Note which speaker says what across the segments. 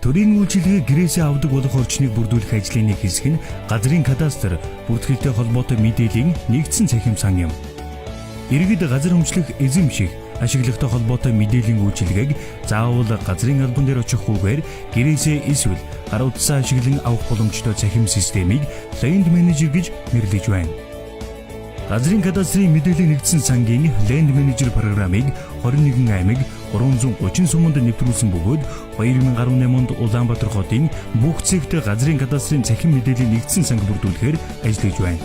Speaker 1: Төрийн үйлчилгээ гэрээсээ авдаг болох орчныг бүрдүүлэх ажлын нэг хэсэг нь газрын кадастр, бүртгэлтэй холбоотой мэдээллийн нэгдсэн цахим сан юм. Иргэд газар өмчлөх эзэмших, ашиглахтай холбоотой мэдээллийн үйлчилгээг заавал газрын албан дээр очихгүйгээр гэрээсээ эсвэл гар утсаа ашиглан авах боломжтой цахим системийг Land Manager гэж нэрлэж байна. Газрын кадастрын мэдээллийн нэгдсэн сангийн Land Manager программыг 21 аймаг 330 суманд нэвтрүүлсэн бөгөөд 2018 онд Улаанбаатар хотын бүх зэгт газрын кадастрын цахим мэдээллийн нэгдсэн санг бүрдүүлэхээр ажиллаж байна.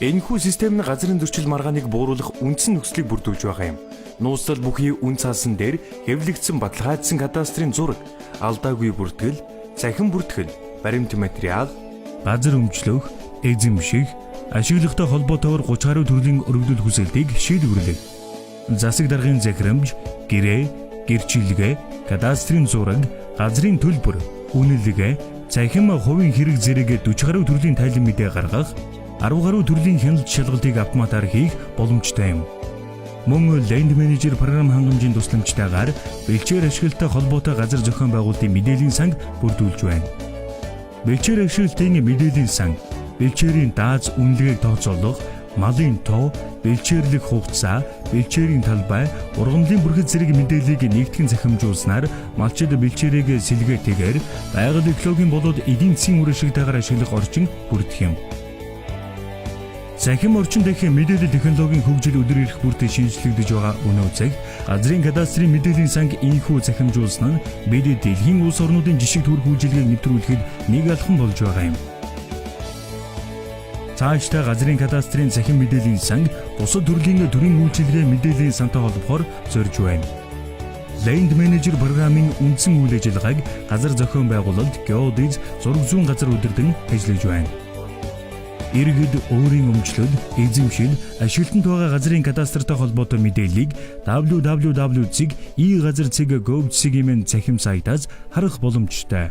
Speaker 1: Энэхүү систем нь газрын зөрчил маргааныг бууруулах үндсэн нөхцөлийг бүрдүүлж байгаа юм. Нууцлал бүхий үн цаасан дээр хэвлэгдсэн баталгаажсан кадастрын зураг, алдаагүй бүртгэл, цахим бүртгэл, баримт материал, газар өмчлөх, эзэмших, ашиглахтай холбоотойгоор 30 гаруй төрлийн өргөдөл хүсэлтийг шийдвэрлэв. Засаг даргын захирамж, гэрээ, гэрчилгээ, кадастрын зураг, газрын төлбөр, үнэлгээ, цахим хувийн хэрэг зэрэг 40 гаруй төрлийн тайлан мэдээ гаргах, 10 гаруй төрлийн хяналт шалгалтыг автоматар хийх боломжтой юм. Мөн Land Manager програм хангамжийн тусламжтайгаар бэлчээр ашиглалтай холбоотой газар зохион байгуулалтын мэдээллийн санг бүрдүүлж байна. Бэлчээр ашиглалтын мэдээллийн сан, бэлчээрийн дааз үнэлгээг тооцоолох, малын тоо, бэлчээрлэх хугацаа, бэлчээрийн талбай, ургамлын бүрхэг зэрэг мэдээллийг нэгтгэн захимжуулснаар малчид бэлчээрийг сэлгээтэйгээр байгаль экологийн болоод эдийн засгийн үр ашигтайгаар ашиглах орчин бүрдэх юм. Цахим орчин дахь мэдээлэл технологийн хөгжил өдөр ирэх бүртээ шинжлэгдэж байгаа өнөө цаг газрын кадастрын мэдээллийн санг инхүү захимжуулсан нь бид дэлхийн улс орнуудын жишг төрх үйлчилгээг нэвтрүүлэхэд нэг алхам болж байгаа юм. Цаашдаа газрын кадастрын цахим мэдээллийн санг бусад төрлийн төрийн үйлчилгээ мэдээллийн сантай холбохоор зорж байна. Land Manager программын үндсэн үйл ажиллагааг газар зохион байгуулалт, геодез, зураг зүүн газар удирдан ажиллаж байна. Иргэд өөрийн өмчлөл, эзэмшил, ашиглалтанд байгаа газрын кадастртай холбоотой мэдээллийг www.egazar.gov.cg-ийн цахим сайтаас харах боломжтой.